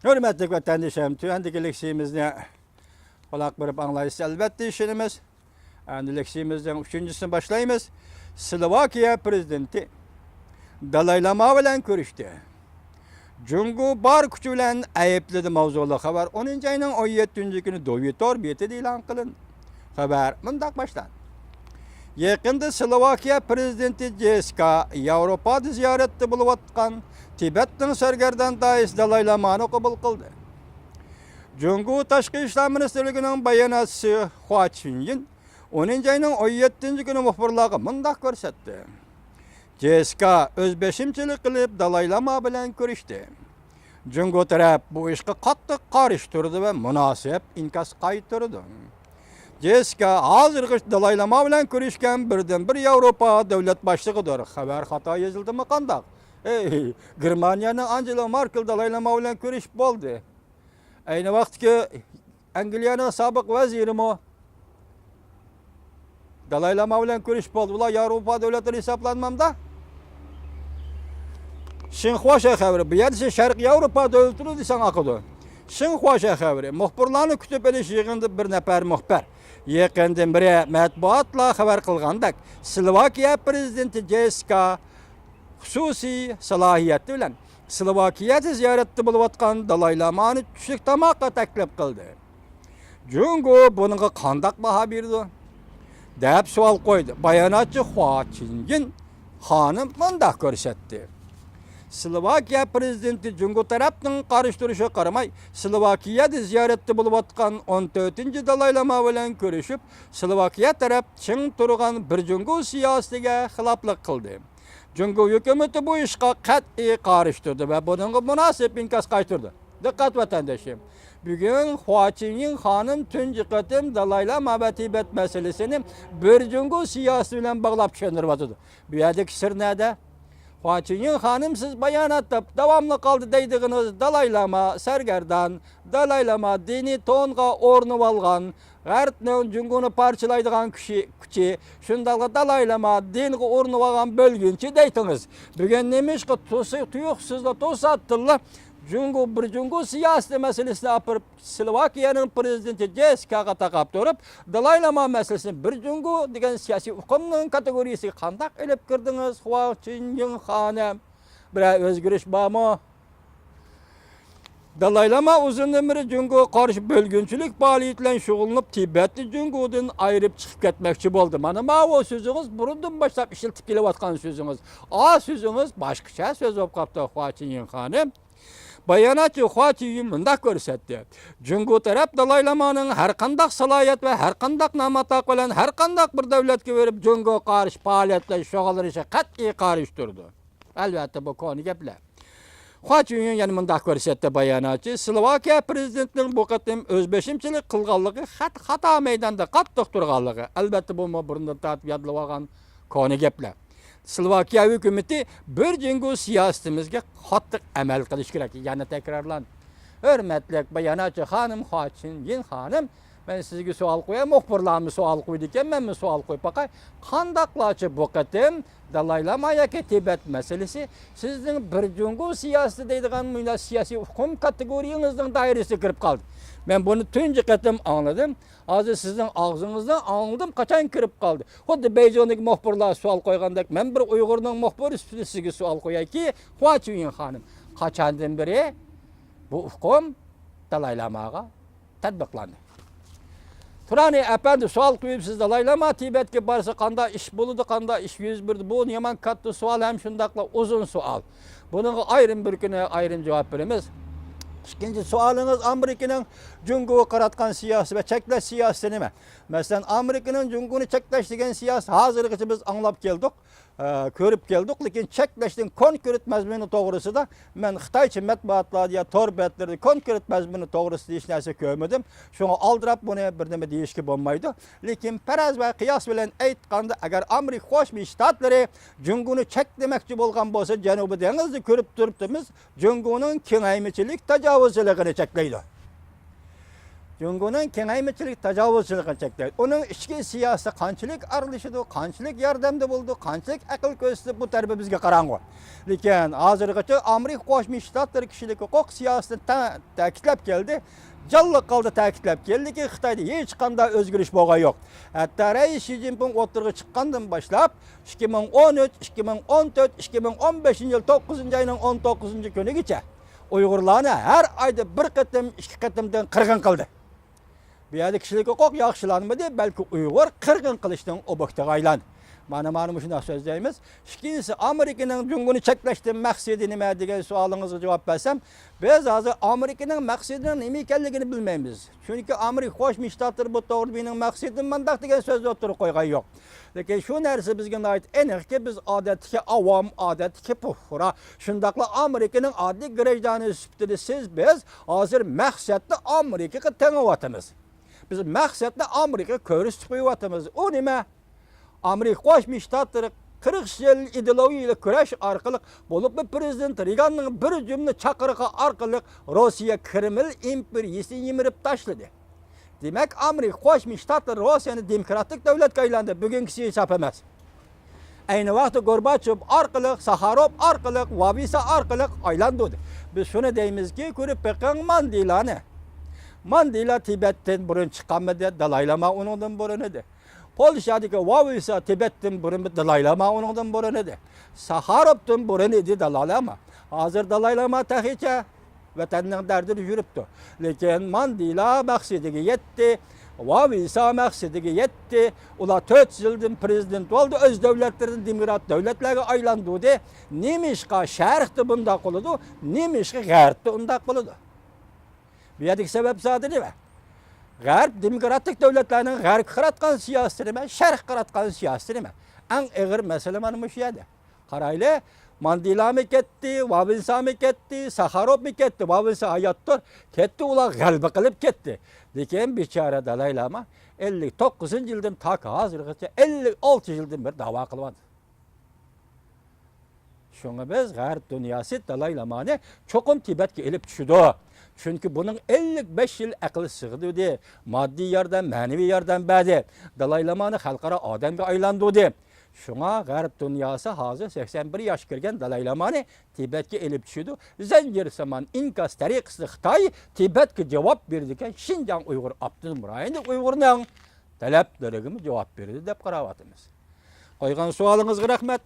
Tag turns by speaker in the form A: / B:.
A: Hürmetli vatandaşlarım, tüyendeki leksiyimizde kulak verip anlayışız elbette işinimiz. Yani leksiyimizden üçüncüsünü başlayımız. Slovakya prezidenti Dalai Lama bilen görüştü. Cungu bar küçü bilen ayıpladı mavzulu haber 10. ayının 17. günü Dovitor beti ilan kılındı. Haber mındak baştan. Yakında Slovakya prezidenti Jeska Avrupa'da ziyarette bulup atkan Tibet'ten sergerden dayız Dalai Lama'nı kabul kıldı. Cungu Taşkı İşler Ministerliğinin bayanatçısı Hua Chunying 10. ayının 17. günü muhbirlığı mındak görsetti. Jeska özbeşimçilik kılıp Dalai Lama bilen görüştü. Cungu taraf bu işe katlı karıştırdı ve münasip inkas kaytırdı. Jeska hazır Dalai Lama bilen görüşken birden bir Avrupa devlet başlığıdır. Haber hata yazıldı mı kandak? Germanya'nın Angela Merkel Dalai Lama bilen görüş oldu. Aynı vakt ki Anglia'nın sabık veziri mi? Dalai Lama bilen görüş oldu. Ula Avrupa devletleri hesaplanmamda. Şinhuaşa haberi. Bu yerdisi Şarkı Avrupa devletleri desen akıdı. Şinhuaşa haberi. Muhbirlarını kütüp eliş yığındı bir nefer muhbir. Yakından biri matbuatla haber kılgandak. Slovakya prezidenti Jeska hususi salahiyeti bilen Slovakya'da ziyarette bulup atkan Dalai Lama'nı düşük tamakka teklif kıldı. Cungu bununla kandak baha birdi. Deyip sual koydu. Bayanatçı Hua Chunying hanım mındak görsetti. Slovakya prezidenti Cungu tarafının karıştırışı karamay Slovakya'da ziyarette bulup atkan 14. Dalai Lama bilen görüşüp Slovakya taraf çın turgan bir Cungu siyasetiga hilaplık kıldı. Cungu hükümeti bu işe kat'i karıştırdı ve bunun münasip inkas kaytırdı. Dikkat vatandaşım. Bugün Hua Chunying hanım tün dikkatim Dalai Lama ve Tibet meselesini bir Cungu siyaseti bilen bağlap çöndürüyordu. Bu yerdeki sır nerede? Hua Chunying hanım siz bayanatta devamlı kaldı deydiğiniz Dalai Lama sergerdan, Dalai Lama dini tonga ornu algan, Gärtnen Cungunu parçalaydıgan kişi, şundalı Dalai Lama dingi ornu algan bölgünçi deytiniz. Bugün nemiş ki tuyuksuzla tosattılla, bir Cungu siyasi meselesini apırıp Slovakya'nın prezidenti Jeska'ga takap durup Dalai Lama meselesini bir Cungu degen siyasi hukumunun kategorisi kandak elip kirdiniz Hua Chunying hanım. Bir özgürüş bağımı. Dalai Lama uzun ömrü Cungu karşı bölgünçülük faaliyetiyle şoğullanıp Tibetli Cungu'dan ayırıp çıkıp ketmekçi oldu. Mana o sözünüz burundan başlap işiltip gelevatkan sözünüz. A sözünüz başkaça söz olup kaptı Hua Chunying hanım. Bayanatçı Hua Chunying mındak görsetti. Cungu taraf Dalai Lama'nın her kandak salayet ve her kandak namatak olan her kandak bir devletke verip Cungu karşı faaliyetle şoğullanışı kat'i karıştırdı. Elbette bu konu gepler. Hua Chunying yani mındak görsetti bayanatçı. Slovakya prezidentinin bu katım özbeşimçilik kılganlığı hata meydanda kattık durganlığı. Elbette bu burundan tatip yadılvagan konu gepler. Slovakya hükümeti bir Cungu siyasetimizge kattık emel kılış gerek. Yani tekrarlan. Hürmetli bayanatçı hanım Hua Chunying hanım. Ben sizge sual koyayım. Muhbirlarımı sual koydu iken ben mi sual koyup bakay. Kandaklaçı bu katım Dalai Lama'ya ki Tibet meselesi sizin bir Cungu siyaseti deydiğin siyasi hukum kategorinizden dairesi kirip kaldı. Ben bunu tünce katım anladım. Azı sizin ağzınızdan anladım kaçan kirip kaldı. Hadi Beycan'daki muhbirler sual koygandak ben bir Uygur'un muhbiri sizge sual koyay ki Hua Chunying hanım. Kaçandan beri bu hukum Dalai Lama'ga tatbiklandı. Turani efendi sual koyup siz Dalai Lama Tibet'e barsa kanda iş buludu, kanda iş yüz birdi. Bu yaman katlı sual hem şundakla uzun sual. Bunun ayrım bir güne ayrım cevap verimiz. İkinci sualınız Amerika'nın Cungu'yu karatkan siyasi ve çekleş siyaseti mi? Mesela Amerika'nın Cungu'nu çekleş degen siyasi hazırlık için biz anlap geldik, körüp geldik. Lakin çekleştin konkret mezmunu doğrusu da ben Xitayçı matbuatlar ya torbetleri konkret mezmunu doğrusu diyiş neyse görmedim. Şuna aldırap bunu bir deme deyişki olmaydı. Lakin peraz ve kıyas bilen aytqanda eğer Amerika hoş bir ştatları Cungu'nu çeklemekçi bolgan bolsa Janubi denizde körüp durupdumuz Cungu'nun kengaymiçilik tecavüzçiliğini çekleydi. Cungo'nun kengaymeçilik, tajavuzçılığı çekti. Onun içki siyasi kançılık arılışıdı, kançılık yardımda buldu, kançılık akıl köstü bu tarafı bizge karango. Lekin hazırgacha Amerika Qo'shma Shtatlari kishilik huquq siyosatini ta'kidlab keldi. Jalliq qaldi ta'kidlab keldiki, Xitoyda hech qanday o'zgarish bo'lgan yo'q. Hatto Rais Shi Jinping o'tirg'i chiqqandan boshlab 2013, 2014, 2015-yil 9-oyning 19-kunigacha Uyg'urlarni har oyda bir qatim, ikki qatimdan qirg'in qildi. Bu yerda kishilik huquq yaxshilanmadi, balki Uyg'ur qirg'in qilishdan obaktaga aylandi. Mana shunday so'zlaymiz. Ikkinchisi, Amerikaning Junguni cheklashdan maqsadi nima degan savolingizga javob bersam, biz hozir Amerikaning maqsadining nima ekanligini bilmaymiz. Chunki Amerika Qo'shma Shtatlari bu to'g'ri mening maqsadim mandaq degan so'zni o'tirib qo'ygan yo'q. Lekin shu narsa bizga aniqki, biz odatdagi avom, odatdagi puhra, shundaqla Amerikaning oddiy grajdani sifatida biz hozir maqsadni Amerikaga tengayotimiz. Biz maqsadni Amerikaga ko'rsatib qo'yotimiz. U nima? Amerika Qo'shma Shtatlari 40 yil ideologiyaviy kurash orqali bo'lib prezident Reaganning bir jumla chaqirig'i orqali Rossiya Kreml imperiyasini yimirib tashladi. Demak, Amerika Qo'shma Shtatlari Rossiyani demokratik davlatga aylandi. Bugungi hisob emas. Ayni vaqtda Gorbachev orqali, Sakharov orqali, Vavisa orqali aylandi. Biz shuni deymizki, ko'rib beqing Mandela Tibetdan burun chiqqanmidi, Dalay Lama uningdan burun edi. Polshadagi Vavisa Tibetdan burun Dalay Lama uningdan burun edi. Sakharovdan burun edi Dalay Lama. Hozir Dalay Lama taxicha vatanning dardini yuribdi. Lekin Mandela maqsadiga yetdi. Vavisa maqsadiga yetdi. Ular 4 yildan prezident bo'ldi, o'z davlatlaridan demokrat davlatlarga aylandi. Nemishqa sharqda bunday qiladi, nemishqa g'arbda unday qiladi. Bu yerdagi sabab zodi nima? G'arb demokratik davlatlarning g'arb qaratgan siyosati nima, sharq qaratgan siyosati nima? Eng og'ir masala mana shu yerda. Qarayli, Mandela mi ketdi, Vavisa mi ketdi, Sakharov mi ketdi, Vavisa hayotdir, ketdi, ular g'alaba qilib ketdi. Lekin bechora Dalay Lama 59-yildan tak hozirgacha 56 yildan bir da'vo qilyapti. Shunga biz g'arb dunyosi Dalay Lamani cho'qim Tibetga elib tushdi. Chunki buning 55 yil aqli sig'di, moddiy yordam, ma'naviy yordam berdi. Dalay Lamani xalqaro odamga aylantirdi. Shunga g'arb dunyosi hozir 81 yosh kirgan Dalay Lamani Tibetga elib tushdi. Zanjirsamon inkas tariqasida Xitoy Tibetga javob berdi ekan, Xinjiang Uyg'ur Abdunum rayonida Uyg'urning talablariga javob berdi deb qarayapmiz. Qo'ygan savolingizga rahmat.